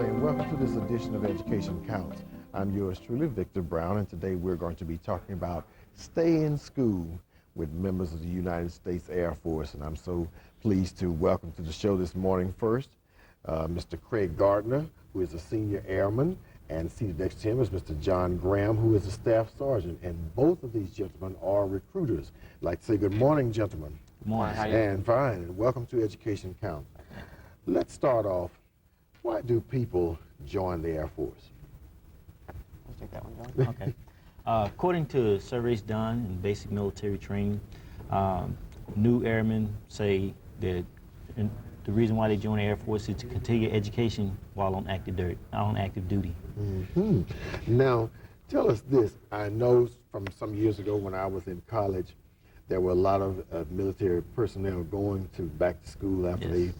morning and welcome to this edition of Education Counts. I'm yours truly, Victor Brown, and today we're going to be talking about stay in school with members of the United States Air Force. And I'm so pleased to welcome to the show this morning first Mr. Craig Gardner, who is a senior airman, and seated next to him is Mr. John Graham, who is a staff sergeant. And both of these gentlemen are recruiters. I'd like to say good morning, gentlemen. Good morning. How are you? And fine, and welcome to Education Counts. Let's start off. Why do people join the Air Force? Let's take that one, John. Okay. According to surveys done in basic military training, new airmen say that the reason why they join the Air Force is to continue education while on active duty. Mm-hmm. Now, tell us this. I know from some years ago when I was in college, there were a lot of military personnel going back to school after they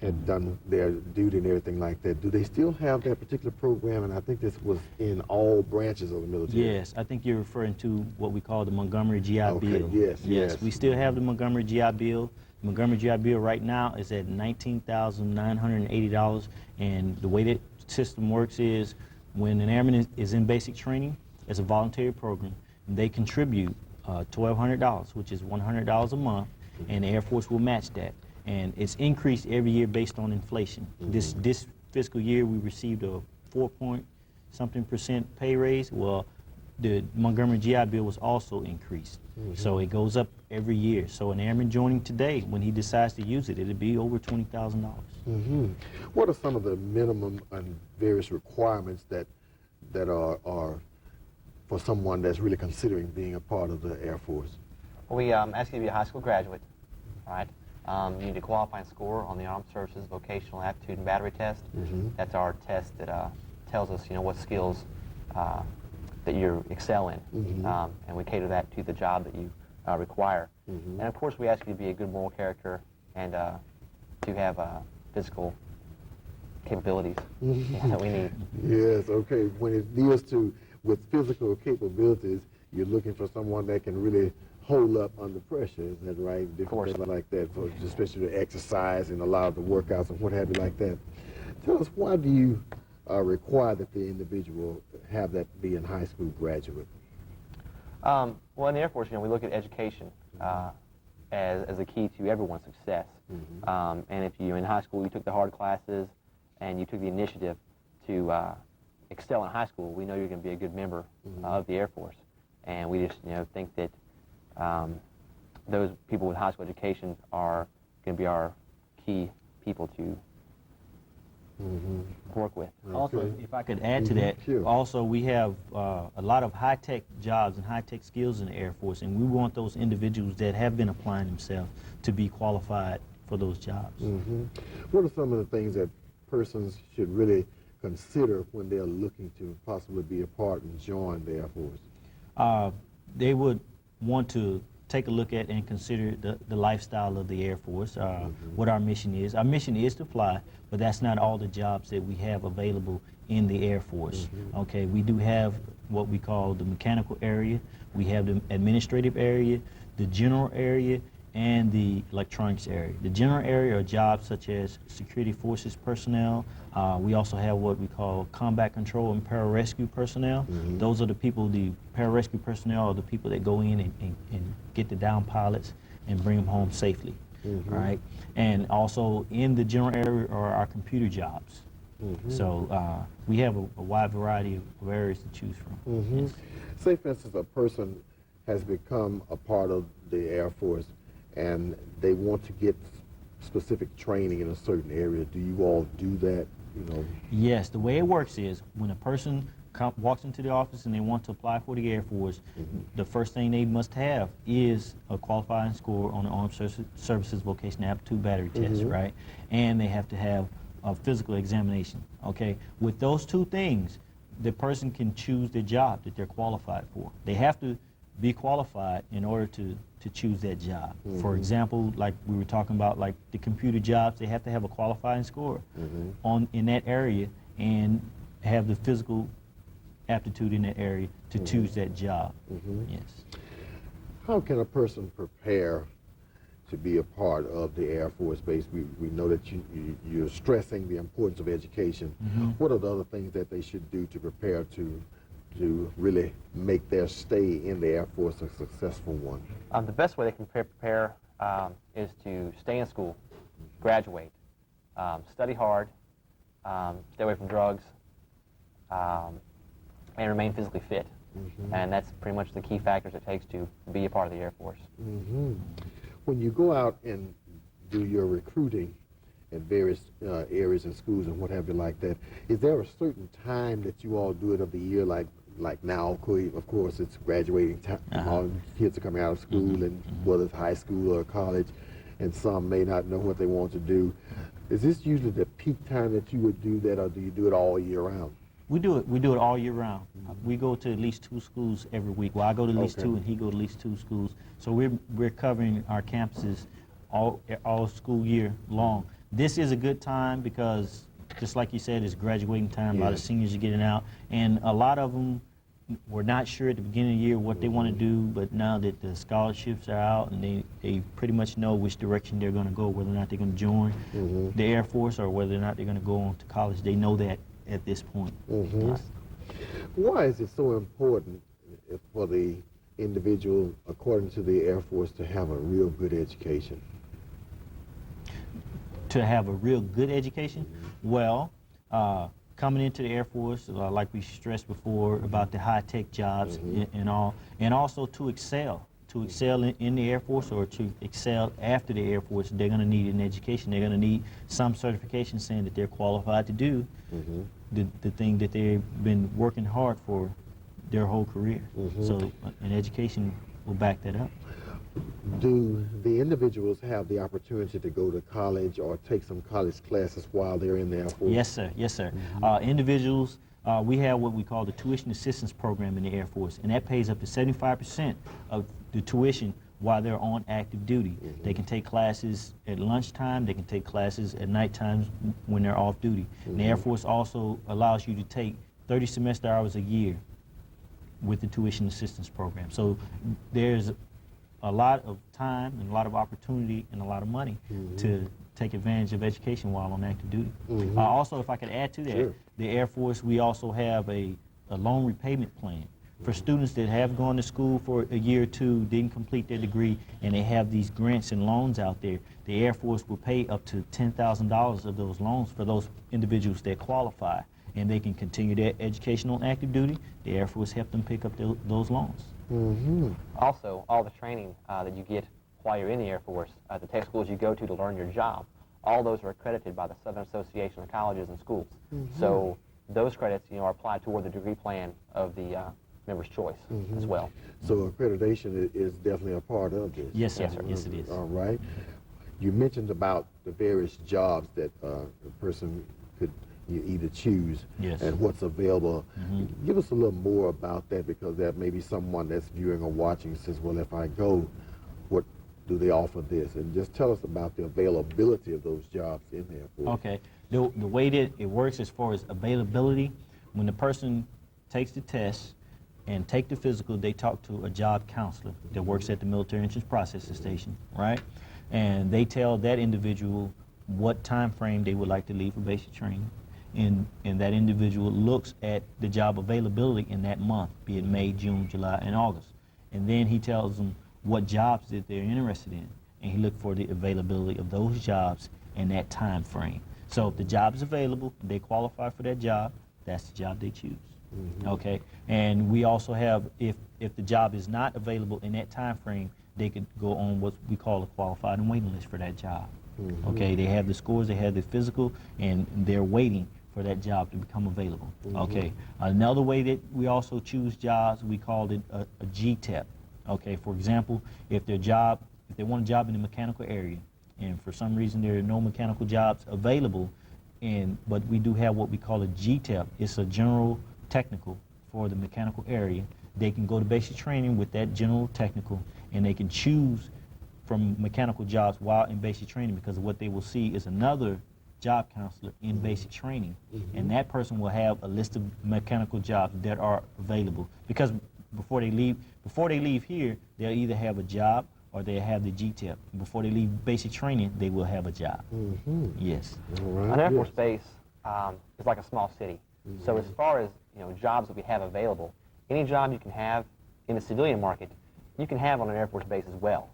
had done their duty and everything like that. Do they still have that particular program? And I think this was in all branches of the military. Yes, I think you're referring to what we call the Montgomery GI Bill. Yes. We still have the Montgomery GI Bill. The Montgomery GI Bill right now is at $19,980, and the way that system works is when an airman is in basic training, it's a voluntary program, and they contribute $1,200, which is $100 a month, and the Air Force will match that. And it's increased every year based on inflation. Mm-hmm. This fiscal year, we received a 4-point-something% pay raise. Well, the Montgomery GI Bill was also increased. Mm-hmm. So it goes up every year. So an airman joining today, when he decides to use it, it'll be over $20,000. Mm-hmm. What are some of the minimum and various requirements that are for someone that's really considering being a part of the Air Force? Well, we ask you to be a high school graduate, all right? You need a qualifying score on the Armed Services Vocational Aptitude and Battery Test. Mm-hmm. That's our test that tells us, what skills that you excel in, mm-hmm. And we cater that to the job that you require. Mm-hmm. And of course, we ask you to be a good moral character and to have physical capabilities mm-hmm. that we need. Yes. Okay. When it deals with physical capabilities, you're looking for someone that can really hold up under pressure, is that right? Of course. Different things like that, for especially the exercise and a lot of the workouts and what have you like that. Tell us, why do you require that the individual have that be a high school graduate? Well, in the Air Force, we look at education as a key to everyone's success. Mm-hmm. And if you in high school, you took the hard classes and you took the initiative to excel in high school, we know you're going to be a good member mm-hmm. Of the Air Force. And we just, think that those people with high school education are going to be our key people to mm-hmm. work with. Okay. Also, if I could add to that, sure. Also we have a lot of high-tech jobs and high-tech skills in the Air Force, and we want those individuals that have been applying themselves to be qualified for those jobs. Mm-hmm. What are some of the things that persons should really consider when they're looking to possibly be a part and join the Air Force? They would want to take a look at and consider the lifestyle of the Air Force, mm-hmm. what our mission is. Our mission is to fly, but that's not all the jobs that we have available in the Air Force. Mm-hmm. Okay, we do have what we call the mechanical area, we have the administrative area, the general area, and the electronics area. The general area are jobs such as security forces personnel. We also have what we call combat control and pararescue personnel. Mm-hmm. Those are the people, the pararescue personnel are the people that go in and get the down pilots and bring them home safely, mm-hmm. right? And also in the general area are our computer jobs. Mm-hmm. So we have a wide variety of areas to choose from. Mm-hmm. Yes. Say, for instance, a person has become a part of the Air Force and they want to get specific training in a certain area. Do you all do that? Yes, the way it works is when a person walks into the office and they want to apply for the Air Force, mm-hmm. the first thing they must have is a qualifying score on the Armed Services Vocational Aptitude Battery Test, mm-hmm. right? And they have to have a physical examination, okay? With those two things, the person can choose the job that they're qualified for. They have to be qualified in order to choose that job. Mm-hmm. For example, like we were talking about, like the computer jobs, they have to have a qualifying score mm-hmm. in that area and have the physical aptitude in that area to mm-hmm. choose that job. Mm-hmm. Yes. How can a person prepare to be a part of the Air Force Base? We know that you're stressing the importance of education. What are the other things that they should do to prepare to really make their stay in the Air Force a successful one? The best way they can prepare is to stay in school, graduate, study hard, stay away from drugs, and remain physically fit. And that's pretty much the key factors it takes to be a part of the Air Force. When you go out and do your recruiting at various areas and schools and what have you like that, is there a certain time that you all do it of the year, like now, of course, it's graduating time. All kids are coming out of school, and whether it's high school or college, and some may not know what they want to do. Is this usually the peak time that you would do that, or do you do it all year round? We do it all year round. We go to at least 2 schools every week. Well, I go to at least 2, and he go to at least 2 schools. So we're covering our campuses all school year long. This is a good time because, just like you said, it's graduating time. A lot of seniors are getting out, and a lot of them were not sure at the beginning of the year what they want to do, but now that the scholarships are out and they pretty much know which direction they're going to go, whether or not they're going to join the Air Force or whether or not they're going to go on to college, they know that at this point. Why is it so important for the individual, according to the Air Force, to have a real good education? To have a real good education? Well, coming into the Air Force, like we stressed before about the high-tech jobs and all, and also to excel in the Air Force or to excel after the Air Force, they're going to need an education. They're going to need some certification saying that they're qualified to do the thing that they've been working hard for their whole career. So an education will back that up. Do the individuals have the opportunity to go to college or take some college classes while they're in the Air Force? Yes, sir. Yes, sir. Individuals, we have what we call the tuition assistance program in the Air Force, and that pays up to 75% of the tuition while they're on active duty. They can take classes at lunchtime. They can take classes at night times when they're off duty. And the Air Force also allows you to take 30 semester hours a year with the tuition assistance program. So there's a lot of time and a lot of opportunity and a lot of money to take advantage of education while on active duty. Also, if I could add to that, the Air Force, we also have a loan repayment plan for students that have gone to school for a year or 2, didn't complete their degree, and they have these grants and loans out there. The Air Force will pay up to $10,000 of those loans for those individuals that qualify, and they can continue their education on active duty. The Air Force help them pick up those loans. Also, all the training that you get while you're in the Air Force, the tech schools you go to learn your job, all those are accredited by the Southern Association of Colleges and Schools. So those credits, are applied toward the degree plan of the member's choice as well. So accreditation is definitely a part of this. Yes, sir. Yes, sir. Yes, it is. All right. You mentioned about the various jobs that a person could either choose and what's available. Give us a little more about that, because there may be someone that's viewing or watching says, well, if I go, what do they offer this? And just tell us about the availability of those jobs in the Air Force. Okay. The way that it works as far as availability, when the person takes the test and take the physical, they talk to a job counselor that works at the Military Entrance Processing Station, right? And they tell that individual what time frame they would like to leave for basic training. And that individual looks at the job availability in that month, be it May, June, July, and August. And then he tells them what jobs that they're interested in, and he looks for the availability of those jobs in that time frame. So if the job is available, they qualify for that job, that's the job they choose. Okay, and we also have, if the job is not available in that time frame, they could go on what we call a qualified and waiting list for that job. Okay, they have the scores, they have the physical, and they're waiting for that job to become available. Okay, another way that we also choose jobs, we call it a GTEP. Okay, for example, if they want a job in the mechanical area, and for some reason there are no mechanical jobs available, but we do have what we call a GTEP. It's a general technical for the mechanical area. They can go to basic training with that general technical, and they can choose from mechanical jobs while in basic training, because what they will see is another job counselor in basic training, and that person will have a list of mechanical jobs that are available, because before they leave here, they'll either have a job or they have the GTEP. Before they leave basic training, they will have a job. Yes. All right. An Air Force Yes. base is like a small city. So as far as jobs that we have available, any job you can have in the civilian market, you can have on an Air Force base as well.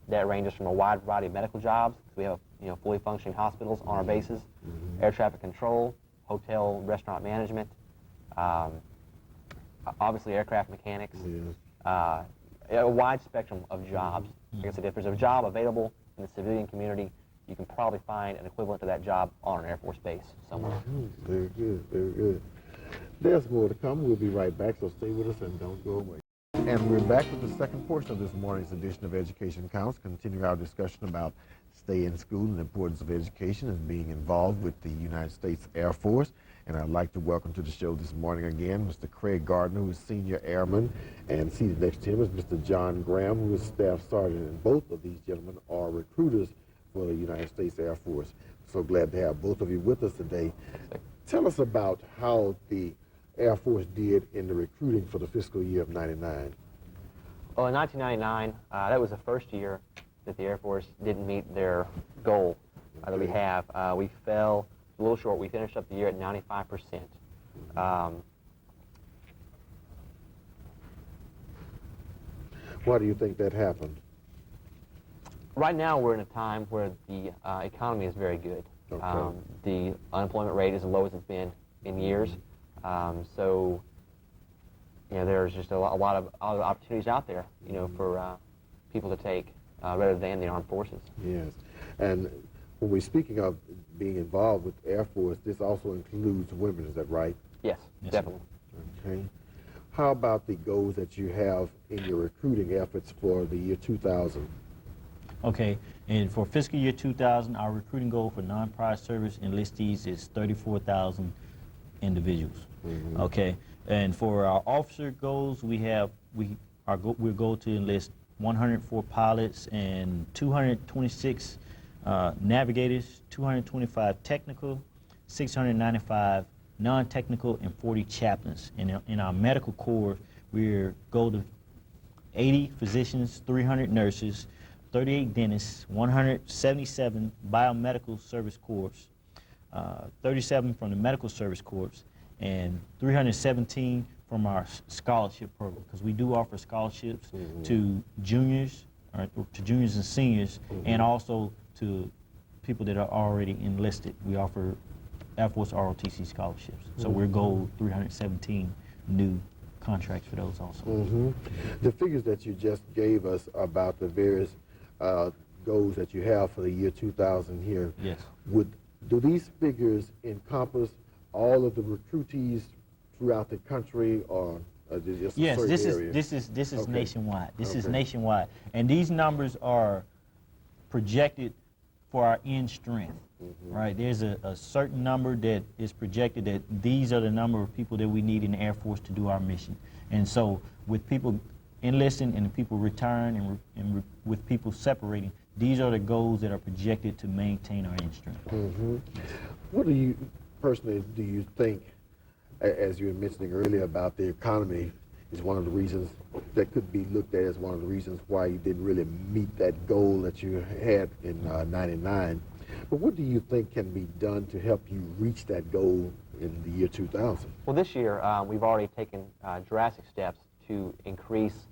That ranges from a wide variety of medical jobs. We have fully functioning hospitals on our bases, air traffic control, hotel, restaurant management, obviously aircraft mechanics, Yes. a wide spectrum of jobs. Like I said, if there's a job available in the civilian community, you can probably find an equivalent to that job on an Air Force base somewhere. Very good, very good. There's more to come. We'll be right back, so stay with us and don't go away. And we're back with the second portion of this morning's edition of Education Counts, continuing our discussion about stay in school and the importance of education and being involved with the United States Air Force. And I'd like to welcome to the show this morning again Mr. Craig Gardner, who is Senior Airman, and seated next to him is Mr. John Graham, who is Staff Sergeant. And both of these gentlemen are recruiters for the United States Air Force. So glad to have both of you with us today. Tell us about how the Air Force did in the recruiting for the fiscal year of '99. Well, in 1999, that was the first year that the Air Force didn't meet their goal that we have. We fell a little short. We finished up the year at 95%. Why do you think that happened? Right now, we're in a time where the economy is very good. Okay. The unemployment rate is the lowest it's been in years. So, there's just a lot of other opportunities out there, for people to take rather than the armed forces. Yes. And when we're speaking of being involved with Air Force, this also includes women, is that right? Yes, Yes, definitely. Okay. How about the goals that you have in your recruiting efforts for the year 2000? Okay, and for fiscal year 2000, our recruiting goal for non-prior service enlistees is 34,000 individuals. Okay, and for our officer goals, we're goal to enlist 104 pilots and 226 navigators, 225 technical, 695 non-technical, and 40 chaplains. And in our medical corps, we're goal to 80 physicians, 300 nurses, 38 dentists, 177 biomedical service corps, 37 from the medical service corps, and 317 from our scholarship program, because we do offer scholarships to juniors, or to juniors and seniors, and also to people that are already enlisted. We offer Air Force ROTC scholarships. So we're goal 317 new contracts for those also. The figures that you just gave us about the various goals that you have for the year 2000 here, Yes. Do these figures encompass all of the recruitees throughout the country, or just a Yes, certain this area? is Okay. nationwide. This is Okay. nationwide, and these numbers are projected for our end strength. Right? There's a certain number that is projected that these are the number of people that we need in the Air Force to do our mission. And so, with people enlisting and people retiring and with people separating, these are the goals that are projected to maintain our end strength. What do you personally think, as you were mentioning earlier about the economy, is one of the reasons that could be looked at as one of the reasons why you didn't really meet that goal that you had in '99. But what do you think can be done to help you reach that goal in the year 2000? Well, this year, we've already taken drastic steps to increase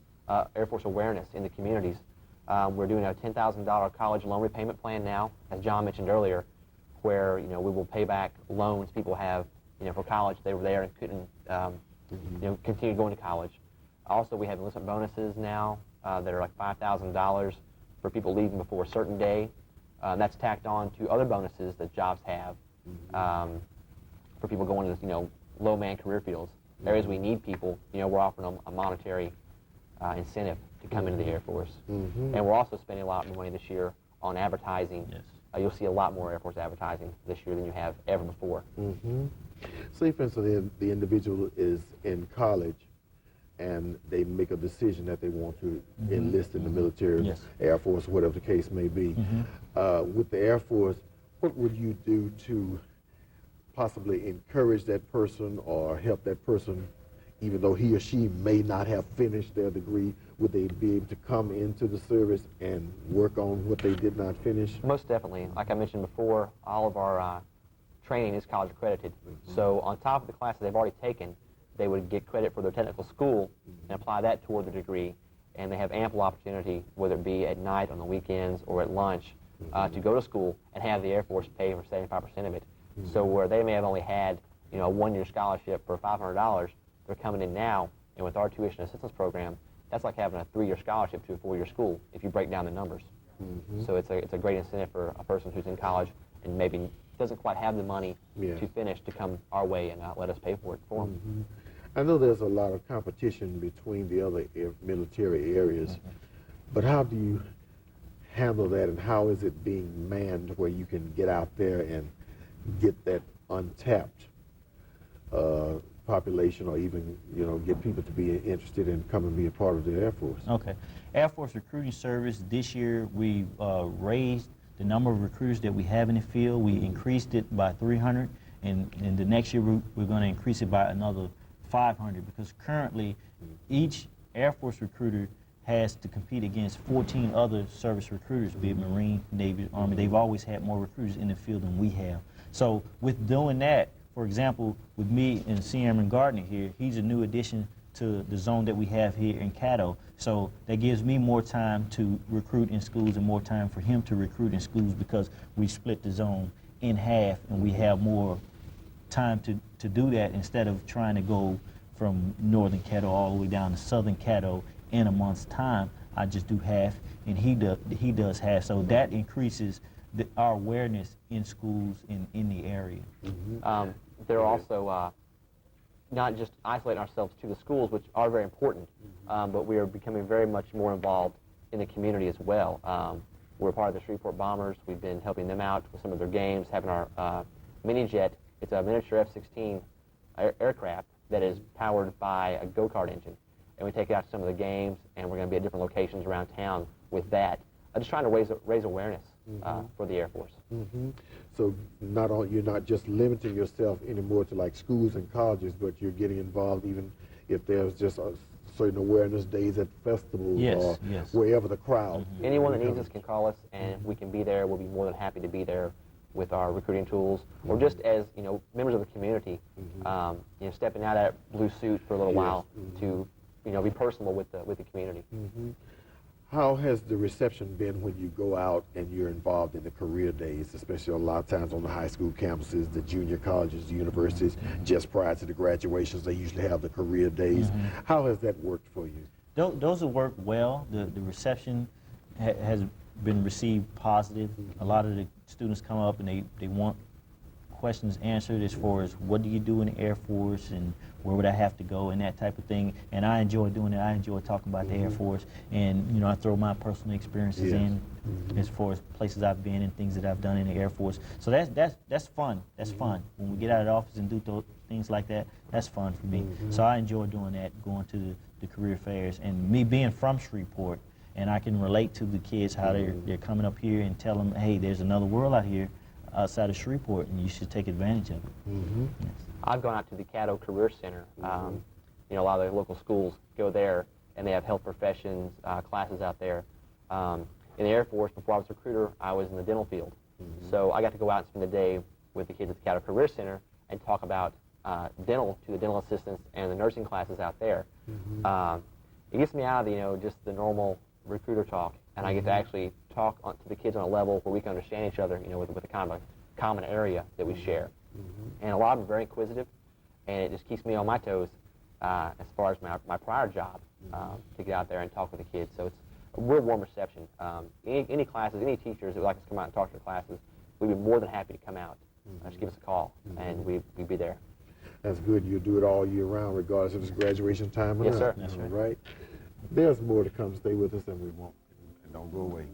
Air Force awareness in the communities. We're doing a $10,000 college loan repayment plan now, as John mentioned earlier, where we will pay back loans people have for college. They were there and couldn't continue going to college. Also, we have enlistment bonuses now that are like $5,000 for people leaving before a certain day. That's tacked on to other bonuses that jobs have for people going to low-man career fields. Areas we need people, we're offering them a monetary incentive to come into the Air Force. And we're also spending a lot more money this year on advertising. Yes. You'll see a lot more Air Force advertising this year than you have ever before. Say, for instance, the individual is in college and they make a decision that they want to enlist in the military, Yes. Air Force, whatever the case may be. With the Air Force, what would you do to possibly encourage that person or help that person even though he or she may not have finished their degree, would they be able to come into the service and work on what they did not finish? Most definitely. Like I mentioned before, all of our training is college accredited. So on top of the classes they've already taken, they would get credit for their technical school and apply that toward their degree. And they have ample opportunity, whether it be at night, on the weekends, or at lunch, to go to school and have the Air Force pay for 75% of it. So where they may have only had, you know, a one-year scholarship for $500, they're coming in now, and with our tuition assistance program, that's like having a 3-year scholarship to a 4-year school if you break down the numbers. So it's a great incentive for a person who's in college and maybe doesn't quite have the money to finish to come our way and let us pay for it for them. I know there's a lot of competition between the other military areas, but how do you handle that, and how is it being manned where you can get out there and get that untapped population, or even, you know, get people to be interested in coming and be a part of the Air Force? Okay. Air Force Recruiting Service, this year we raised the number of recruiters that we have in the field. We increased it by 300, and the next year we're going to increase it by another 500, because currently each Air Force recruiter has to compete against 14 other service recruiters, be it Marine, Navy, Army. They've always had more recruiters in the field than we have. So with doing that, for example, with me and C. Airman Gardner here, he's a new addition to the zone that we have here in Caddo. So that gives me more time to recruit in schools and more time for him to recruit in schools, because we split the zone in half and we have more time to do that, instead of trying to go from northern Caddo all the way down to southern Caddo in a month's time. I just do half, and he does half. So that increases our awareness in schools in the area. They're also not just isolating ourselves to the schools, which are very important, but we are becoming very much more involved in the community as well. We're part of the Shreveport Bombers. We've been helping them out with some of their games, having our mini jet. It's a miniature F-16 aircraft that is powered by a go-kart engine. And we take it out to some of the games, and we're going to be at different locations around town with that. Just trying to raise awareness for the Air Force. So you're not just limiting yourself anymore to like schools and colleges, but you're getting involved even if there's just a certain awareness days at festivals or wherever the crowd. Anyone that needs us can call us, and we can be there. We'll be more than happy to be there with our recruiting tools, or just as, you know, members of the community, you know, stepping out of that blue suit for a little while to, you know, be personal with the community. How has the reception been when you go out and you're involved in the career days, especially a lot of times on the high school campuses, the junior colleges, the universities, just prior to the graduations, they usually have the career days. How has that worked for you? Those have worked well. The reception has been received positive. A lot of the students come up and they want questions answered as far as what do you do in the Air Force and where would I have to go and that type of thing. And I enjoy doing it. I enjoy talking about the Air Force, and you know, I throw my personal experiences in as far as places I've been and things that I've done in the Air Force. So that's fun. That's fun. When we get out of the office and do things like that, that's fun for me. So I enjoy doing that, going to the career fairs, and me being from Shreveport, and I can relate to the kids how they're coming up here and tell them, hey, there's another world out here outside of Shreveport, and you should take advantage of it. Yes. I've gone out to the Caddo Career Center. You know, a lot of the local schools go there, and they have health professions classes out there. In the Air Force, before I was a recruiter, I was in the dental field. So I got to go out and spend the day with the kids at the Caddo Career Center and talk about dental to the dental assistants and the nursing classes out there. It gets me out of just the normal recruiter talk, and I get to actually talk to the kids on a level where we can understand each other, with a kind of a common area that we share. And a lot of them are very inquisitive, and it just keeps me on my toes as far as my prior job to get out there and talk with the kids. So it's a real warm reception. Any classes, any teachers that would like us to come out and talk to the classes, we'd be more than happy to come out. Just give us a call, and we'd be there. That's good. You do it all year round, regardless if it's graduation time or Yes, not. sir. That's All right. There's more to come. Stay with us, and we won't. And don't go away.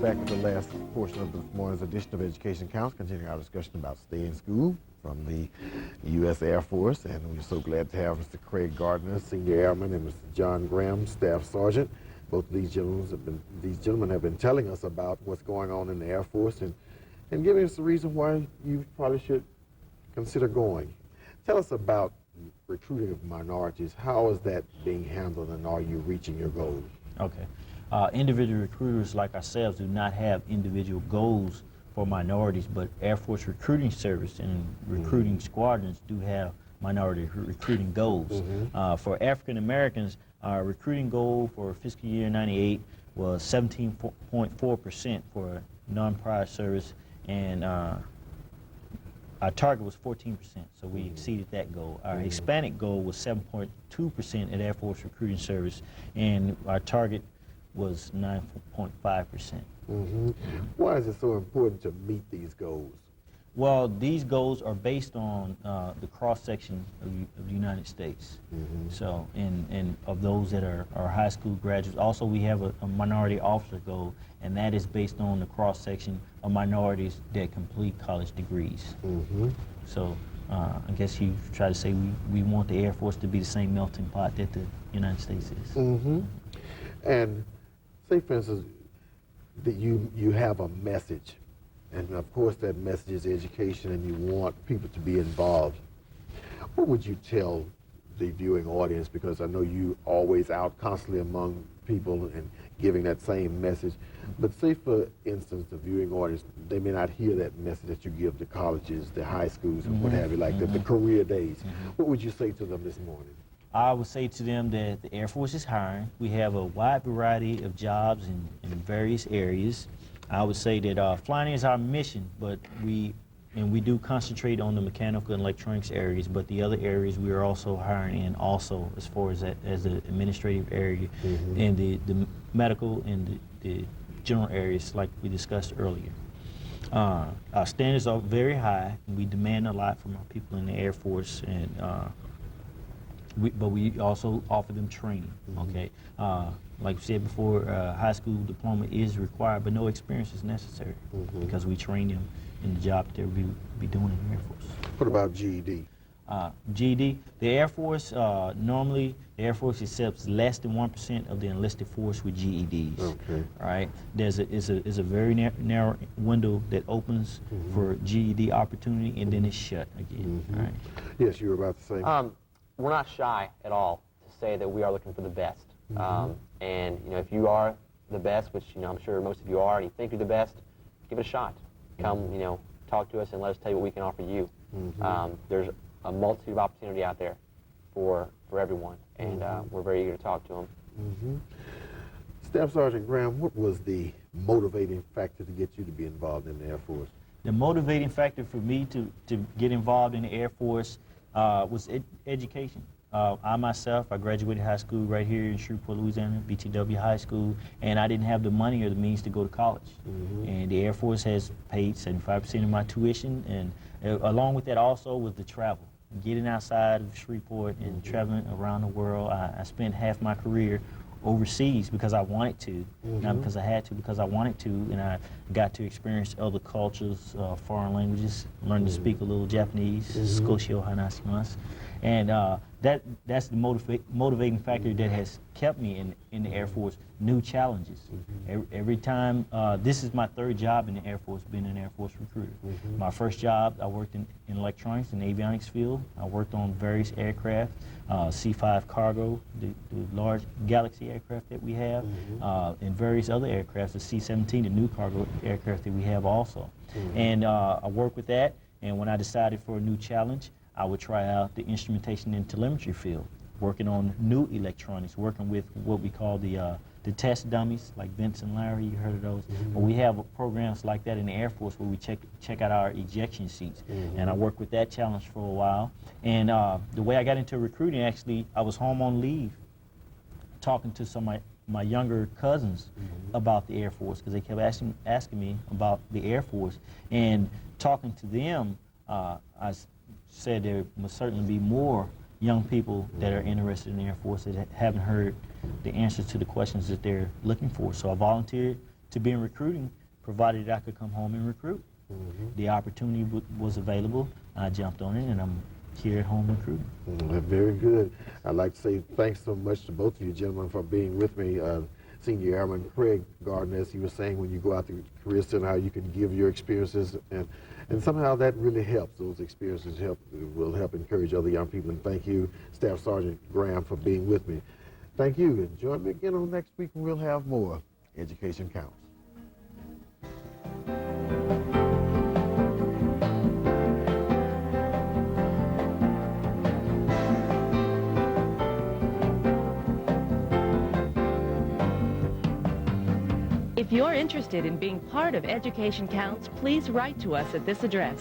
back with the last portion of this morning's edition of Education Counts, continuing our discussion about stay in school from the U.S. Air Force. And we're so glad to have Mr. Craig Gardner, Senior Airman, and Mr. John Graham, Staff Sergeant. Both of these gentlemen have been telling us about what's going on in the Air Force and giving us the reason why you probably should consider going. Tell us about recruiting of minorities. How is that being handled, and are you reaching your goals? Okay. Individual recruiters like ourselves do not have individual goals for minorities, but Air Force Recruiting Service and recruiting squadrons do have minority recruiting goals. For African Americans, our recruiting goal for fiscal year 98 was 17.4% for non-prior service, and our target was 14%, so we exceeded that goal. Our Hispanic goal was 7.2% at Air Force Recruiting Service, and our target was 9.5%. Why is it so important to meet these goals? Well, these goals are based on the cross-section of the United States. So, and of those that are high school graduates. Also, we have a minority officer goal, and that is based on the cross-section of minorities that complete college degrees. So, I guess you try to say we want the Air Force to be the same melting pot that the United States is. And say, for instance, that you have a message, and of course that message is education, and you want people to be involved. What would you tell the viewing audience? Because I know you always out constantly among people and giving that same message. But say, for instance, the viewing audience, they may not hear that message that you give to colleges, the high schools, and what have you, like the career days. What would you say to them this morning? I would say to them that the Air Force is hiring. We have a wide variety of jobs in various areas. I would say that flying is our mission, but we do concentrate on the mechanical and electronics areas, but the other areas we are also hiring in also, as far as the administrative area and the medical and the general areas like we discussed earlier. Our standards are very high, and we demand a lot from our people in the Air Force, and but we also offer them training, okay? Like we said before, high school diploma is required, but no experience is necessary because we train them in the job that they'll be doing in the Air Force. What about GED? GED, the Air Force, normally the Air Force accepts less than 1% of the enlisted force with GEDs. Okay. All right. There's a very narrow window that opens for GED opportunity, and then it's shut again. All right. Yes, you were about to say. We're not shy at all to say that we are looking for the best. And if you are the best, which I'm sure most of you are, and you think you're the best, give it a shot. Come, talk to us and let us tell you what we can offer you. There's a multitude of opportunity out there for everyone, and we're very eager to talk to them. Staff Sergeant Graham, what was the motivating factor to get you to be involved in the Air Force? The motivating factor for me to get involved in the Air Force was education. I graduated high school right here in Shreveport, Louisiana, BTW High School, and I didn't have the money or the means to go to college. And the Air Force has paid 75% of my tuition, and along with that also was the travel. Getting outside of Shreveport and traveling around the world. I spent half my career overseas because I wanted to, not because I had to, because I wanted to, and I got to experience other cultures, foreign languages, learn to speak a little Japanese, Skoshio Hanasimasu, and that's the motivating factor that has kept me in the Air Force. New challenges. Every time, this is my third job in the Air Force, being an Air Force recruiter. My first job, I worked in electronics and avionics field. I worked on various aircraft, C-5 cargo, the large Galaxy aircraft that we have, and various other aircraft, the C-17, the new cargo aircraft that we have also. And I worked with that, and when I decided for a new challenge, I would try out the instrumentation and telemetry field, working on new electronics, working with what we call the test dummies, like Vince and Larry, you heard of those. But we have programs like that in the Air Force where we check out our ejection seats. And I worked with that challenge for a while. And the way I got into recruiting, actually, I was home on leave talking to some of my younger cousins about the Air Force, because they kept asking me about the Air Force. And talking to them, I said there must certainly be more young people that are interested in the Air Force that haven't heard the answers to the questions that they're looking for. So I volunteered to be in recruiting, provided that I could come home and recruit. The opportunity was available. I jumped on it, and I'm here at home recruiting. Very good. I'd like to say thanks so much to both of you gentlemen for being with me. Senior Airman Craig Gardner, as he was saying, when you go out to the Career Center, how you can give your experiences, and somehow that really helps. Those experiences will help encourage other young people. And thank you, Staff Sergeant Graham, for being with me. Thank you, and join me again on next week when we'll have more Education Counts. If you're interested in being part of Education Counts, please write to us at this address.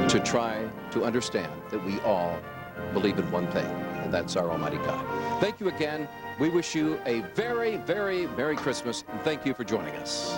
To try to understand that we all believe in one thing, and that's our Almighty God. Thank you again. We wish you a very, very Merry Christmas, and thank you for joining us.